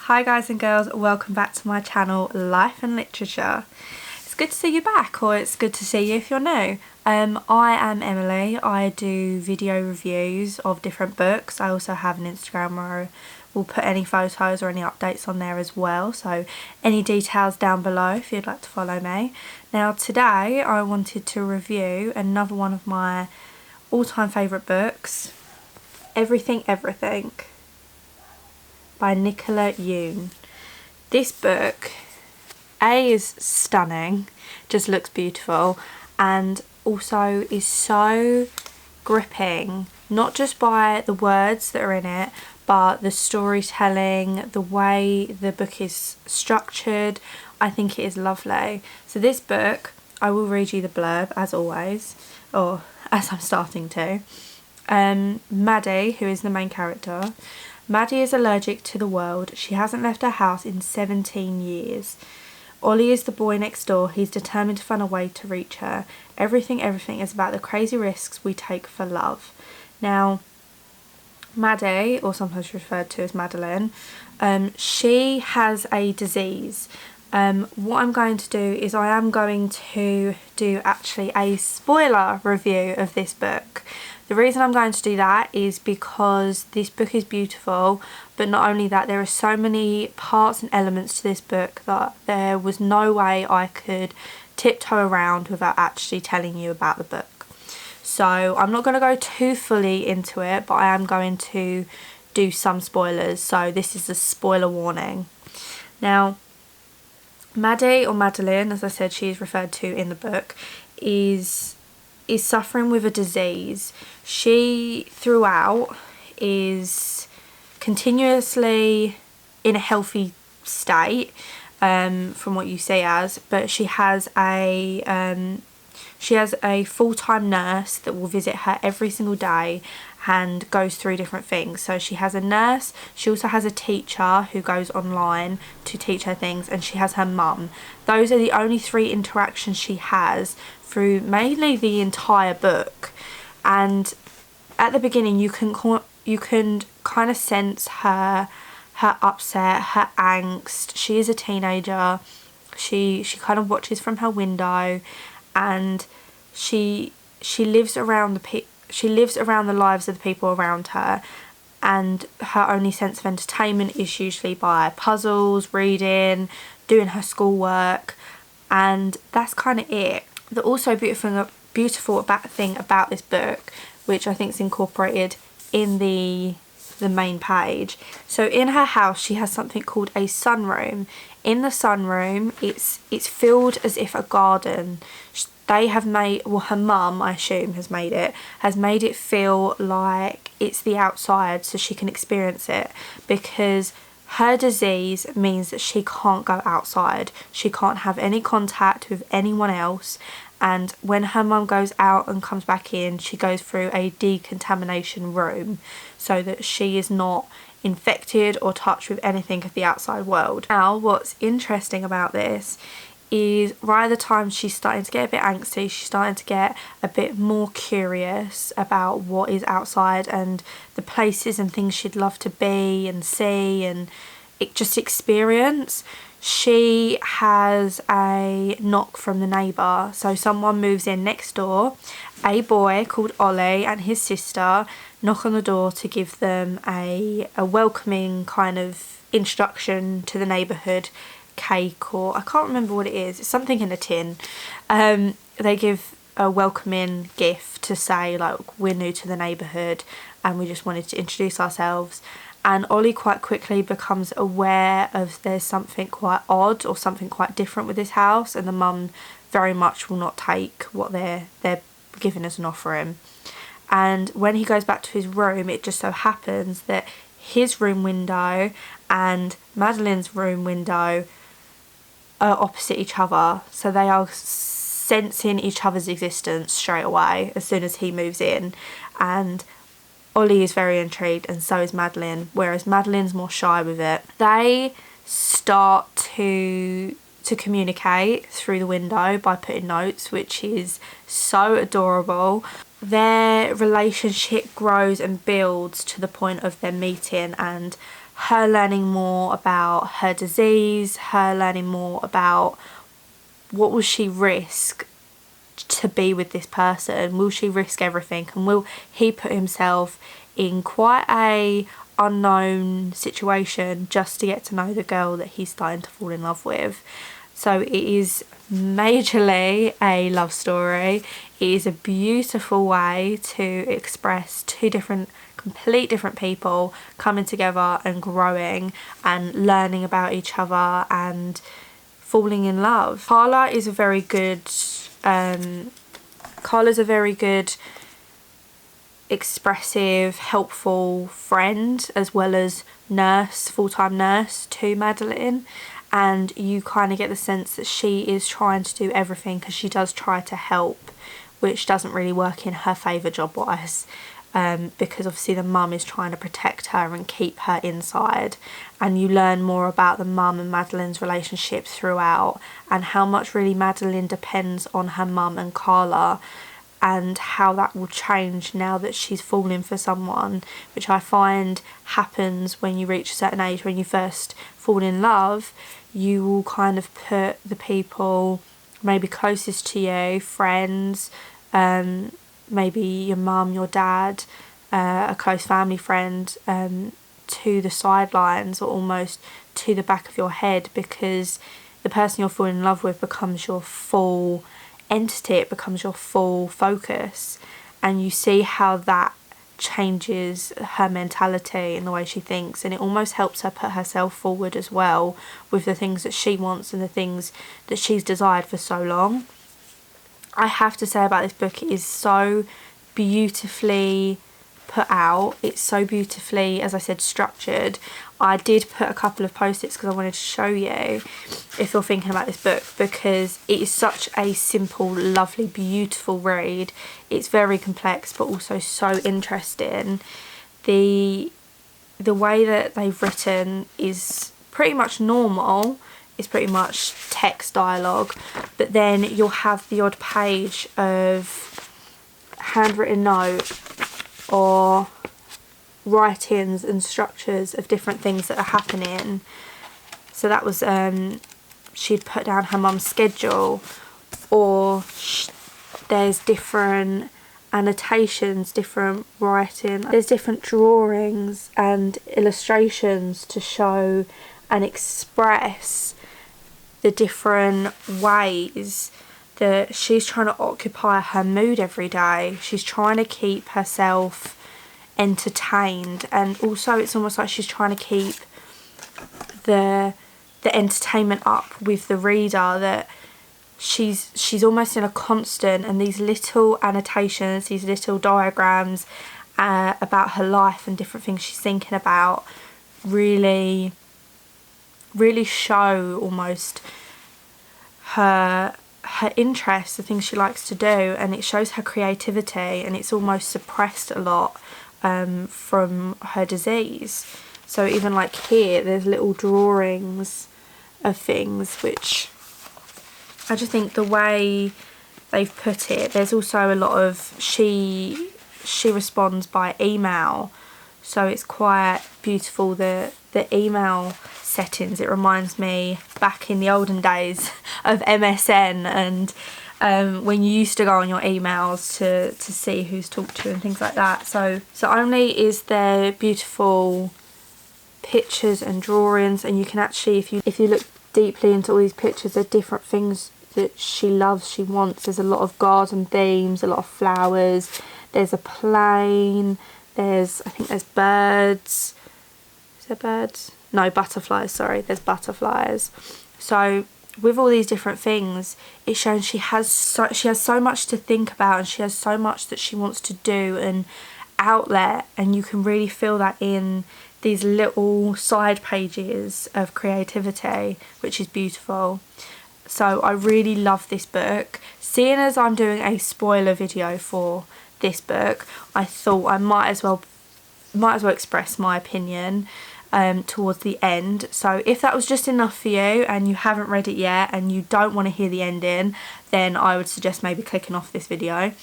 Hi guys and girls, welcome back to my channel Life and Literature. It's good to see you back, or it's good to see you if you're new. I am Emily. I do video reviews of different books. I also have an Instagram where I will put any photos or any updates on there as well, so any details down below if you'd like to follow me. Now today I wanted to review another one of my all-time favourite books, Everything Everything by Nicola Yoon. This book, A, is stunning, just looks beautiful, and also is so gripping, not just by the words that are in it, but the storytelling, the way the book is structured. I think it is lovely. So this book, I will read you the blurb as always, or as I'm starting to. Maddie, who is the main character, Maddie is allergic to the world. She hasn't left her house in 17 years. Ollie is the boy next door. He's determined to find a way to reach her. Everything is about the crazy risks we take for love. Now, Maddie, or sometimes referred to as Madeline, she has a disease. What I'm going to do is I am going to do actually a spoiler review of this book. The reason I'm going to do that is because this book is beautiful, but not only that, there are so many parts and elements to this book that there was no way I could tiptoe around without actually telling you about the book. So I'm not going to go too fully into it, but I am going to do some spoilers, so this is a spoiler warning. Now, Maddie, or Madeline, as I said, she is referred to in the book, is suffering with a disease. She throughout is continuously in a healthy state, from what you see as, but she has a full-time nurse that will visit her every single day and goes through different things. So she has a nurse, she also has a teacher who goes online to teach her things, and she has her mum. Those are the only three interactions she has through mainly the entire book. And at the beginning you can kind of sense her upset, her angst. She is a teenager. She kind of watches from her window, and she lives around the lives of the people around her, and her only sense of entertainment is usually by puzzles, reading, doing her schoolwork, and that's kind of it. The also beautiful thing about this book, which I think is incorporated in the main page. So in her house she has something called a sunroom. In the sunroom it's filled as if a garden. They have made, well, her mum, I assume, has made it feel like it's the outside so she can experience it, because her disease means that she can't go outside. She can't have any contact with anyone else, and when her mum goes out and comes back in, she goes through a decontamination room so that she is not infected or touched with anything of the outside world. Now, what's interesting about this is right at the time she's starting to get a bit angsty, she's starting to get a bit more curious about what is outside and the places and things she'd love to be and see and just experience. She has a knock from the neighbour, so someone moves in next door. A boy called Ollie and his sister knock on the door to give them a welcoming kind of introduction to the neighbourhood cake, or I can't remember what it is, it's something in a tin. They give a welcoming gift to say, like, we're new to the neighbourhood and we just wanted to introduce ourselves. And Ollie quite quickly becomes aware of there's something quite odd or something quite different with this house, and the mum very much will not take what they're giving as an offering. And when he goes back to his room, it just so happens that his room window and Madeline's room window are opposite each other, so they are sensing each other's existence straight away as soon as he moves in. And Ollie is very intrigued, and so is Madeline, whereas Madeline's more shy with it. They start to communicate through the window by putting notes, which is so adorable. Their relationship grows and builds to the point of their meeting, and her learning more about her disease, her learning more about what will she risk to be with this person. Will she risk everything, and will he put himself in quite a unknown situation just to get to know the girl that he's starting to fall in love with. So it is majorly a love story. It is a beautiful way to express two complete different people coming together and growing and learning about each other and falling in love. Carla's a very good expressive, helpful friend, as well as full-time nurse to Madeline, and you kind of get the sense that she is trying to do everything, because she does try to help, which doesn't really work in her favour job-wise, because obviously the mum is trying to protect her and keep her inside, and you learn more about the mum and Madeline's relationship throughout, and how much really Madeline depends on her mum and Carla, and how that will change now that she's falling for someone, which I find happens when you reach a certain age. When you first fall in love, you will kind of put the people maybe closest to you, friends, maybe your mum, your dad, a close family friend, to the sidelines, or almost to the back of your head, because the person you're falling in love with becomes your full entity, it becomes your full focus, and you see how that changes her mentality and the way she thinks, and it almost helps her put herself forward as well with the things that she wants and the things that she's desired for so long. I have to say about this book, it is so beautifully put out. It's so beautifully, as I said, structured. I did put a couple of post-its because I wanted to show you if you're thinking about this book, because it is such a simple, lovely, beautiful read. It's very complex but also so interesting. The way that they've written is pretty much normal. It's pretty much text dialogue, but then you'll have the odd page of handwritten note or writings and structures of different things that are happening. So that was she'd put down her mum's schedule, or there's different annotations, different writing, there's different drawings and illustrations to show and express the different ways that she's trying to occupy her mood every day. She's trying to keep herself entertained, and also it's almost like she's trying to keep the entertainment up with the reader, that she's almost in a constant, and these little annotations, these little diagrams about her life and different things she's thinking about really show almost her interests, the things she likes to do, and it shows her creativity, and it's almost suppressed a lot from her disease. So even like here, there's little drawings of things, which I just think the way they've put it, there's also a lot of she responds by email, so it's quite beautiful, the email settings. It reminds me back in the olden days of MSN, and when you used to go on your emails to see who's talked to and things like that. So only is there beautiful pictures and drawings, and you can actually, if you look deeply into all these pictures, there are different things that she loves, she wants. There's a lot of garden themes, a lot of flowers, there's a plane, I think there's birds. Is there birds? No, butterflies, sorry, there's butterflies. So with all these different things, it shows she has so much to think about, and she has so much that she wants to do and outlet, and you can really feel that in these little side pages of creativity, which is beautiful. So I really love this book. Seeing as I'm doing a spoiler video for this book, I thought I might as well express my opinion. towards the end. So if that was just enough for you and you haven't read it yet and you don't want to hear the ending, then I would suggest maybe clicking off this video.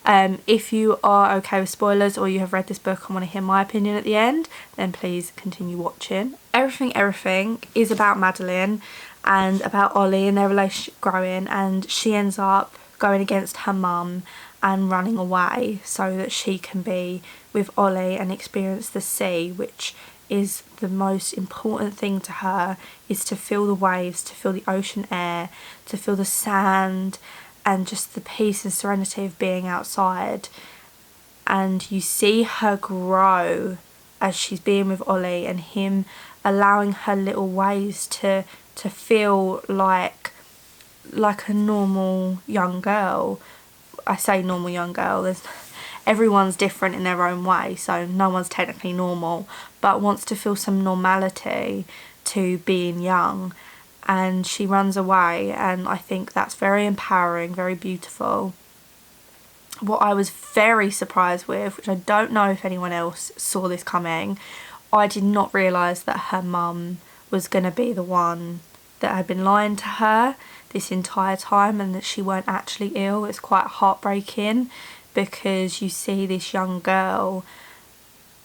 If you are okay with spoilers or you have read this book and want to hear my opinion at the end, then please continue watching. Everything is about Madeline and about Ollie and their relationship growing, and she ends up going against her mum and running away so that she can be with Ollie and experience the sea, which is the most important thing to her, is to feel the waves, to feel the ocean air, to feel the sand, and just the peace and serenity of being outside. And you see her grow as she's being with Ollie, and him allowing her little ways to feel like a normal young girl. I say normal young girl, everyone's different in their own way, so no one's technically normal, but wants to feel some normality to being young. And she runs away, and I think that's very empowering, very beautiful. What I was very surprised with, which I don't know if anyone else saw this coming, I did not realise that her mum was going to be the one that had been lying to her this entire time, and that she weren't actually ill. It's quite heartbreaking, because you see this young girl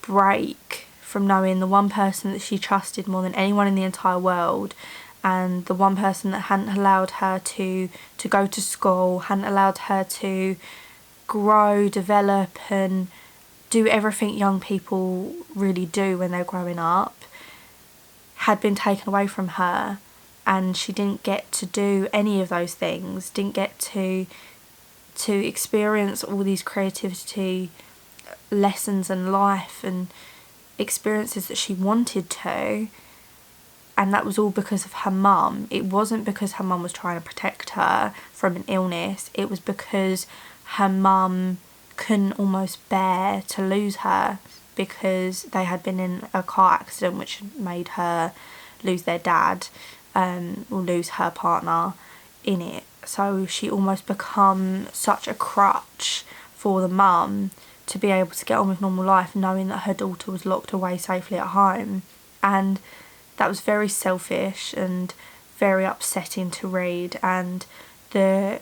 break from knowing the one person that she trusted more than anyone in the entire world, and the one person that hadn't allowed her to go to school, hadn't allowed her to grow, develop and do everything young people really do when they're growing up, had been taken away from her, and she didn't get to do any of those things, didn't get to experience all these creativity lessons and life and experiences that she wanted to. And that was all because of her mum. It wasn't because her mum was trying to protect her from an illness. It was because her mum couldn't almost bear to lose her, because they had been in a car accident which made her lose their dad, or lose her partner in it. So she almost become such a crutch for the mum to be able to get on with normal life, knowing that her daughter was locked away safely at home. And that was very selfish and very upsetting to read. And the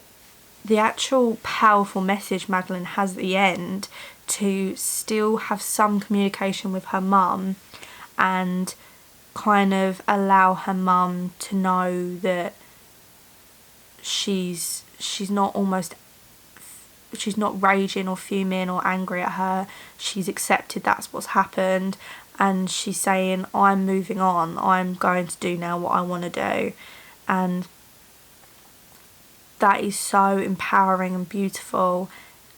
actual powerful message Madeline has at the end, to still have some communication with her mum and kind of allow her mum to know that she's not raging or fuming or angry at her. She's accepted that's what's happened, and she's saying, I'm moving on, I'm going to do now what I want to do. And that is so empowering and beautiful,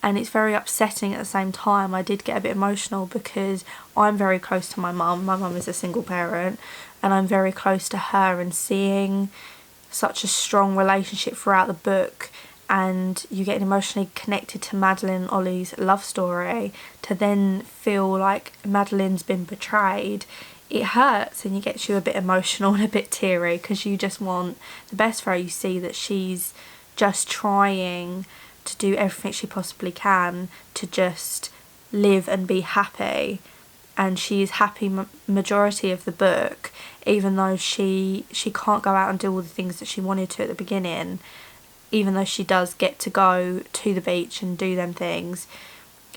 and it's very upsetting at the same time. I did get a bit emotional because I'm very close to my mum. My mum is a single parent, and I'm very close to her, and seeing such a strong relationship throughout the book, and you get emotionally connected to Madeline and Ollie's love story, to then feel like Madeline's been betrayed, it hurts, and it gets you a bit emotional and a bit teary, because you just want the best for her. You see that she's just trying to do everything she possibly can to just live and be happy, and she is happy majority of the book, even though she can't go out and do all the things that she wanted to at the beginning. Even though she does get to go to the beach and do them things,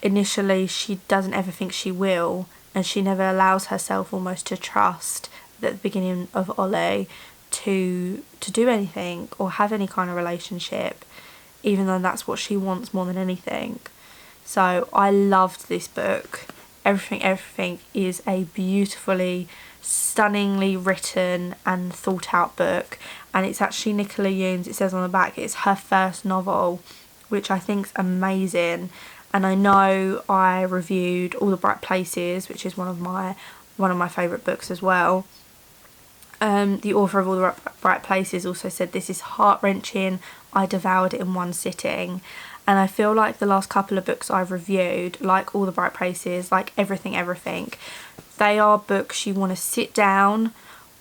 initially she doesn't ever think she will, and she never allows herself almost to trust at the beginning of Ollie to do anything or have any kind of relationship, even though that's what she wants more than anything. So I loved this book. Everything is a beautifully, stunningly written and thought out book, and it's actually Nicola Yoon's, it says on the back, it's her first novel, which I think is amazing. And I know I reviewed All the Bright Places, which is one of my favourite books as well. The author of All the Bright Places also said, this is heart-wrenching, I devoured it in one sitting. And I feel like the last couple of books I've reviewed, like All the Bright Places, like Everything, they are books you want to sit down,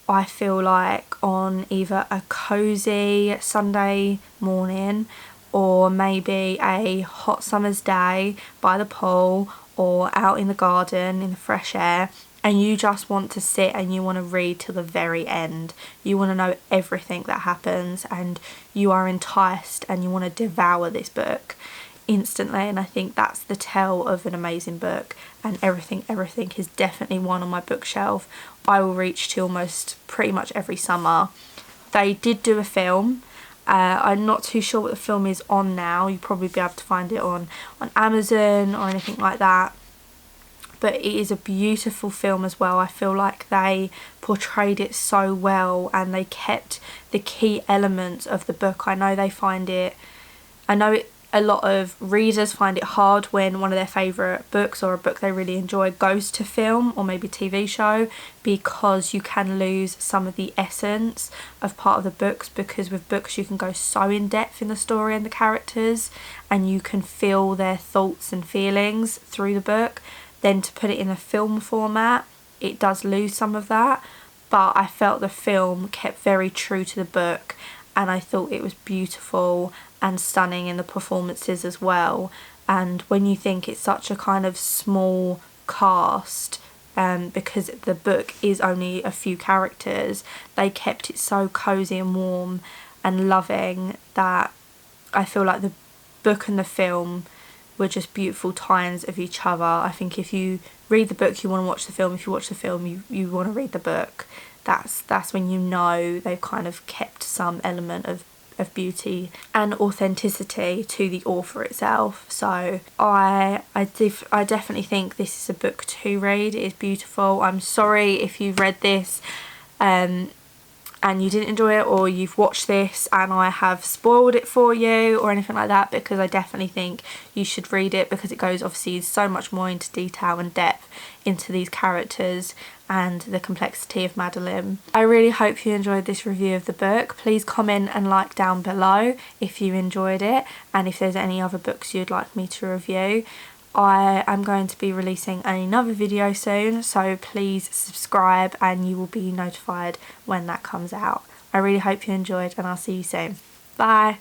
I feel like, on either a cosy Sunday morning, or maybe a hot summer's day by the pool, or out in the garden in the fresh air, and you just want to sit and you want to read till the very end. You want to know everything that happens, and you are enticed and you want to devour this book instantly. And I think that's the tell of an amazing book. And everything is definitely one on my bookshelf. I will reach to almost pretty much every summer. They did do a film. I'm not too sure what the film is on now. You'll probably be able to find it on Amazon or anything like that. But it is a beautiful film as well. I feel like they portrayed it so well, and they kept the key elements of the book. I know a lot of readers find it hard when one of their favourite books or a book they really enjoy goes to film or maybe TV show, because you can lose some of the essence of part of the books, because with books you can go so in depth in the story and the characters, and you can feel their thoughts and feelings through the book. Then to put it in a film format, it does lose some of that. But I felt the film kept very true to the book, and I thought it was beautiful and stunning in the performances as well. And when you think it's such a kind of small cast, because the book is only a few characters, they kept it so cosy and warm and loving that I feel like the book and the film were just beautiful tie-ins of each other. I think if you read the book, you want to watch the film. If you watch the film, you want to read the book. That's when you know they've kind of kept some element of beauty and authenticity to the author itself. So I definitely think this is a book to read. It is beautiful. I'm sorry if you've read this and you didn't enjoy it, or you've watched this and I have spoiled it for you or anything like that, because I definitely think you should read it, because it goes obviously so much more into detail and depth into these characters and the complexity of Madeline. I really hope you enjoyed this review of the book. Please comment and like down below if you enjoyed it, and if there's any other books you'd like me to review. I am going to be releasing another video soon, so please subscribe and you will be notified when that comes out. I really hope you enjoyed, and I'll see you soon. Bye!